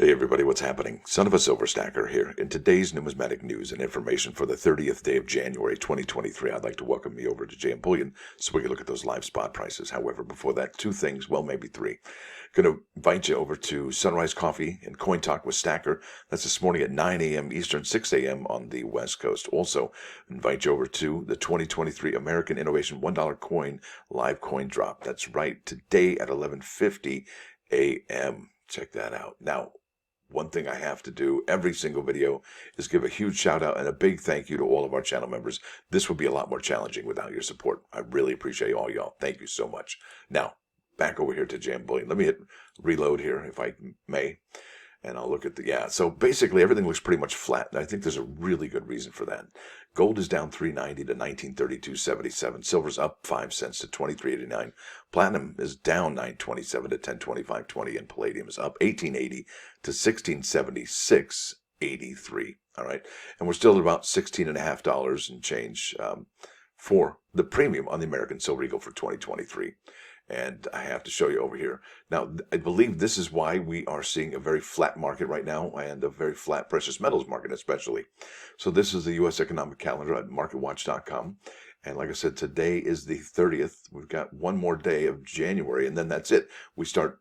Hey everybody, what's happening? Son of a silver stacker here. In today's numismatic news and information for the 30th day of January 2023, I'd like to welcome you over to JM Bullion so we can look at those live spot prices. However, before that, two things, well, maybe three. Going to invite you over to Sunrise Coffee and Coin Talk with Stacker. That's this morning at 9 a.m. Eastern, 6 a.m. on the West Coast. Also, invite you over to the 2023 American Innovation $1 coin live coin drop. That's right, today at 11:50 a.m. Check that out. Now, one thing I have to do every single video is give a huge shout out and a big thank you to all of our channel members. This would be a lot more challenging without your support. I really appreciate all y'all. Thank you so much. Now, back over here to JM Bullion. Let me hit reload here if I may. And I'll look at so basically everything looks pretty much flat. And I think there's a really good reason for that. Gold is down $3.90 to $19.3277. Silver's up 5 cents to $23.89. Platinum is down $9.27 to $10.2520. And palladium is up $18.80 to $16.7683. All right. And we're still at about $16.50 and change for the premium on the American Silver Eagle for 2023. And I have to show you over here. Now, I believe this is why we are seeing a very flat market right now and a very flat precious metals market especially. So this is the U.S. economic calendar at marketwatch.com. And like I said, today is the 30th. We've got one more day of January, and then that's it. We start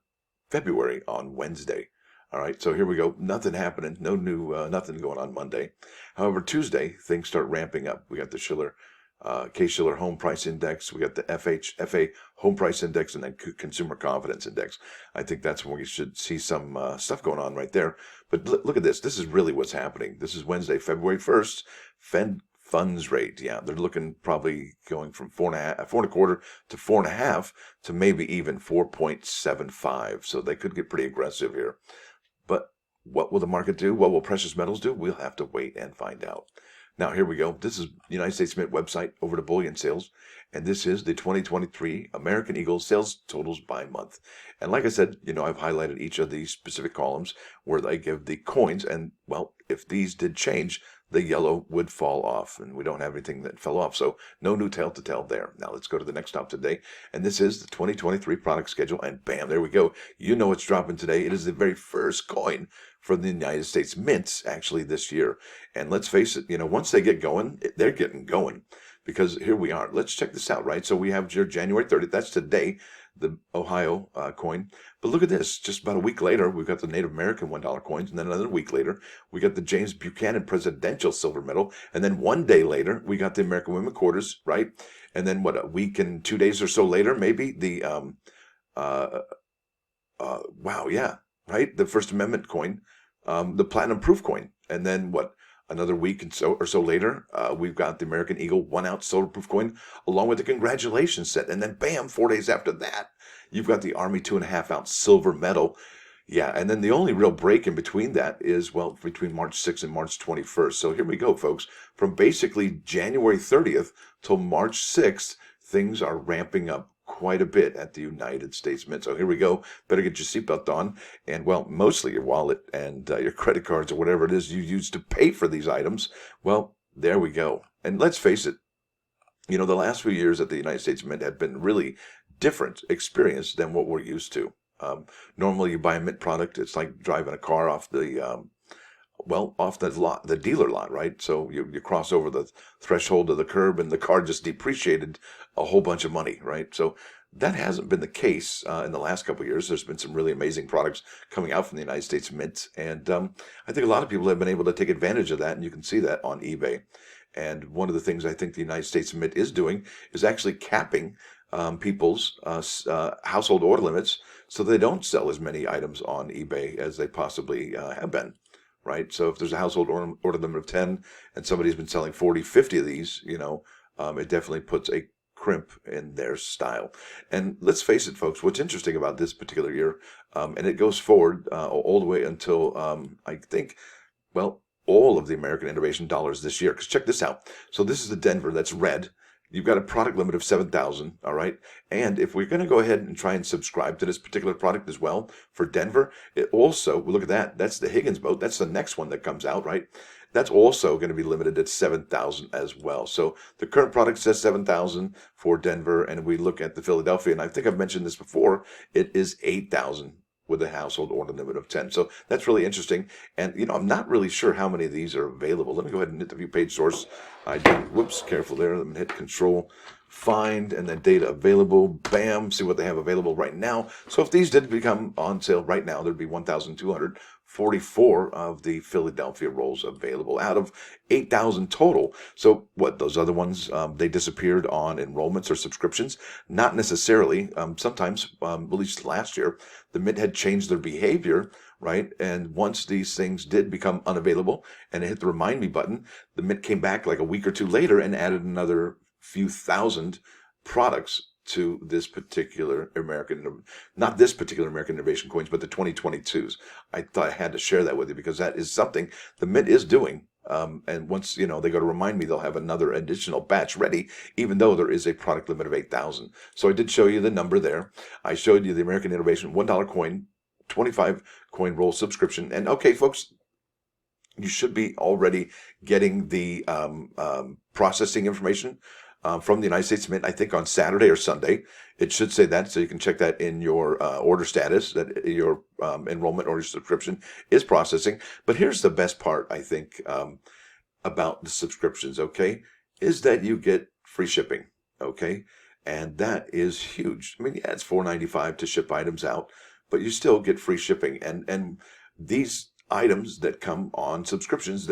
February on Wednesday. All right, so here we go. Nothing happening. No new, nothing going on Monday. However, Tuesday, things start ramping up. We got the Case-Shiller Home Price Index, we got the FA Home Price Index, and then Consumer Confidence Index. I think that's when we should see some stuff going on right there. But look at this. This is really what's happening. This is Wednesday, February 1st. Fed funds rate. Yeah, they're looking probably going from 4.25 to 4.5 to maybe even 4.75. So they could get pretty aggressive here. But what will the market do? What will precious metals do? We'll have to wait and find out. Now, here we go. This is the United States Mint website over to Bullion Sales, and this is the 2023 American Eagle sales totals by month. And like I said, I've highlighted each of these specific columns where they give the coins, and, well, if these did change, the yellow would fall off, and we don't have anything that fell off, so no new tale to tell there. Now, let's go to the next stop today, and this is the 2023 product schedule, and bam, there we go. You know it's dropping today. It is the very first coin for the United States mints actually this year. And let's face it, once they get going, they're getting going, because here we are. Let's check this out, right? So we have your January 30th. That's today, the Ohio coin. But look at this. Just about a week later, we've got the Native American $1 coins. And then another week later, we got the James Buchanan Presidential Silver Medal. And then one day later, we got the American Women Quarters, right? And then a week and 2 days or so later, maybe the, the First Amendment coin, the Platinum Proof coin. And then another week and so later, we've got the American Eagle 1 ounce silver proof coin along with the congratulations set. And then bam, 4 days after that, you've got the Army 2.5 ounce silver medal. Yeah, and then the only real break in between that is, between March 6th and March 21st. So here we go, folks. From basically January 30th till March 6th, things are ramping up quite a bit at the United States Mint. So here we go. Better get your seatbelt on, and mostly your wallet and your credit cards or whatever it is you use to pay for these items. Well, there we go. And let's face it, the last few years at the United States Mint have been really different experience than what we're used to. Normally you buy a mint product, it's like driving a car off the lot, the dealer lot, right? So you cross over the threshold of the curb and the car just depreciated a whole bunch of money, right? So that hasn't been the case in the last couple of years. There's been some really amazing products coming out from the United States Mint. And I think a lot of people have been able to take advantage of that. And you can see that on eBay. And one of the things I think the United States Mint is doing is actually capping people's household order limits so they don't sell as many items on eBay as they possibly have been. Right. So if there's a household order limit of 10 and somebody's been selling 40, 50 of these, it definitely puts a crimp in their style. And let's face it, folks, what's interesting about this particular year, and it goes forward all the way until I think, all of the American Innovation dollars this year. Because check this out. So this is the Denver, that's red. You've got a product limit of 7,000, all right? And if we're going to go ahead and try and subscribe to this particular product as well for Denver, it also, look at that, that's the Higgins boat. That's the next one that comes out, right? That's also going to be limited at 7,000 as well. So the current product says 7,000 for Denver, and we look at the Philadelphia, and I think I've mentioned this before, it is 8,000 with a household order limit of 10. So that's really interesting. And, I'm not really sure how many of these are available. Let me go ahead and hit the view page source. I did, whoops, careful there. Let me hit control, find, and then data available. Bam, see what they have available right now. So if these did become on sale right now, there'd be 1,244 of the Philadelphia rolls available out of 8,000 total. So what, those other ones, they disappeared on enrollments or subscriptions? Not necessarily. Sometimes, at least last year, the Mint had changed their behavior, right? And once these things did become unavailable and it hit the remind me button, the Mint came back like a week or two later and added another few thousand products to this particular not this particular American Innovation Coins, but the 2022s. I thought I had to share that with you because that is something the Mint is doing. And once, they go to remind me, they'll have another additional batch ready, even though there is a product limit of 8,000. So I did show you the number there. I showed you the American Innovation $1 coin, 25 coin roll subscription. And okay, folks, you should be already getting the processing information from the United States Mint, I think on Saturday or Sunday. It should say that, so you can check that in your order status, that your enrollment or your subscription is processing. But here's the best part, I think, about the subscriptions, okay, is that you get free shipping, okay? And that is huge. I mean, yeah, it's $4.95 to ship items out, but you still get free shipping. And these items that come on subscriptions,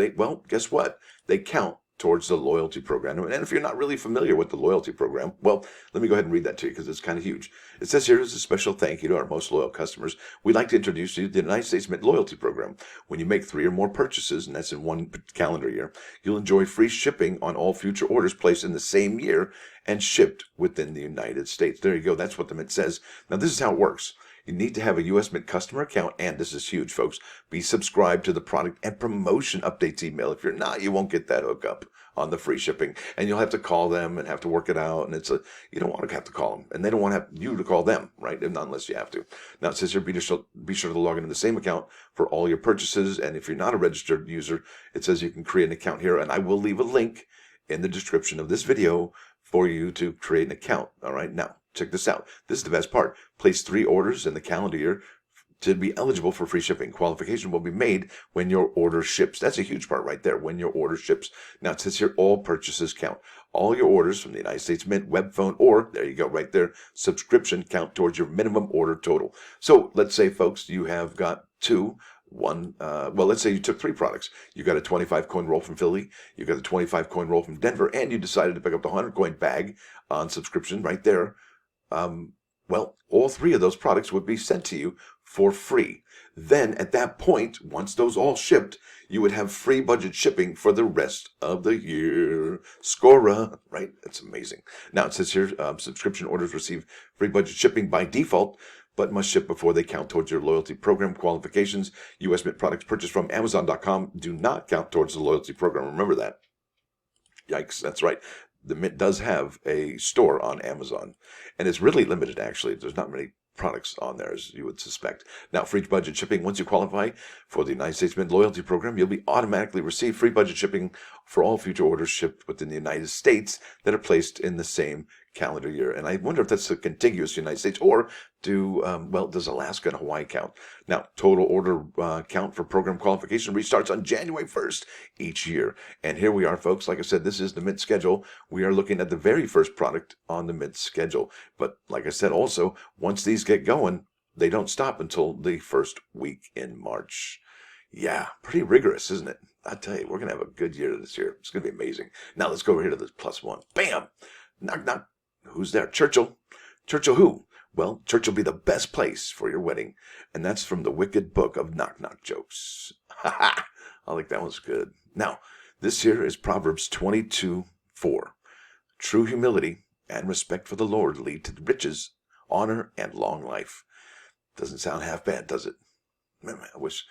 guess what? They count towards the loyalty program. And if you're not really familiar with the loyalty program, well, let me go ahead and read that to you because it's kind of huge. It says here, as a special thank you to our most loyal customers, we'd like to introduce you to the United States Mint loyalty program. When you make 3 or more purchases, and that's in one calendar year, you'll enjoy free shipping on all future orders placed in the same year and shipped within the United States. There you go. That's what the Mint says. Now, this is how it works. You need to have a U.S. Mint customer account, and this is huge, folks, be subscribed to the product and promotion updates email. If you're not, you won't get that hookup on the free shipping, and you'll have to call them and have to work it out, and you don't want to have to call them, and they don't want to have you to call them, right? Unless you have to. Now, it says here, be sure to log into the same account for all your purchases, and if you're not a registered user, it says you can create an account here, and I will leave a link in the description of this video for you to create an account, all right? Now, check this out. This is the best part. Place 3 orders in the calendar year to be eligible for free shipping. Qualification will be made when your order ships. That's a huge part right there, when your order ships. Now, it says here, all purchases count. All your orders from the United States Mint, web, phone, or, there you go, right there, subscription count towards your minimum order total. So, let's say, folks, you have got let's say you took 3 products. You got a 25 coin roll from Philly, you got a 25 coin roll from Denver, and you decided to pick up the 100 coin bag on subscription right there. All 3 of those products would be sent to you for free. Then at that point, once those all shipped, you would have free budget shipping for the rest of the year. Scora, right? That's amazing. Now it says here, subscription orders receive free budget shipping by default, but must ship before they count towards your loyalty program qualifications. U.S. Mint products purchased from Amazon.com do not count towards the loyalty program. Remember that. Yikes, that's right. The Mint does have a store on Amazon, and it's really limited, actually. There's not many products on there, as you would suspect. Now, free budget shipping. Once you qualify for the United States Mint loyalty program, you'll be automatically receive free budget shipping for all future orders shipped within the United States that are placed in the same calendar year. And I wonder if that's a contiguous United States, or does Alaska and Hawaii count? Now, total order count for program qualification restarts on January 1st each year. And here we are, folks. Like I said, this is the Mint schedule. We are looking at the very first product on the Mint schedule. But like I said, also, once these get going, they don't stop until the first week in March. Yeah, pretty rigorous, isn't it? I tell you, we're going to have a good year this year. It's going to be amazing. Now, let's go over here to this +1. Bam! Knock, knock. Who's there? Churchill. Churchill who? Well, Churchill be the best place for your wedding. And that's from the Wicked Book of Knock Knock Jokes. Ha ha! I think that was good. Now, this here is Proverbs 22:4. True humility and respect for the Lord lead to riches, honor, and long life. Doesn't sound half bad, does it? Man, I wish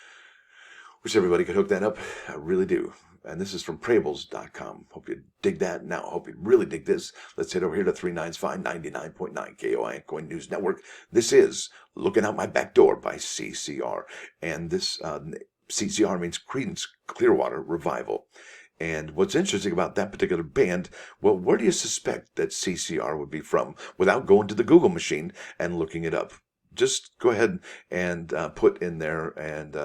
everybody could hook that up. I really do. And this is from Proverbs.com. Hope you dig that. Now, I hope you really dig this. Let's head over here to 395 99.9 KOI Coin News Network. This is Looking Out My Back Door by CCR. And this CCR means Creedence Clearwater Revival. And what's interesting about that particular band, well, where do you suspect that CCR would be from without going to the Google machine and looking it up? just go ahead and put in there and,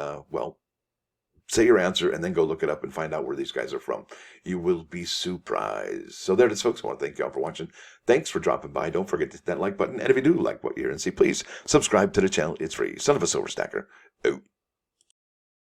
say your answer and then go look it up and find out where these guys are from. You will be surprised. So there it is, folks. I want to thank you all for watching. Thanks for dropping by. Don't forget to hit that like button. And if you do like what you hear and see, please subscribe to the channel. It's free. Son of a Silver Stacker. Out.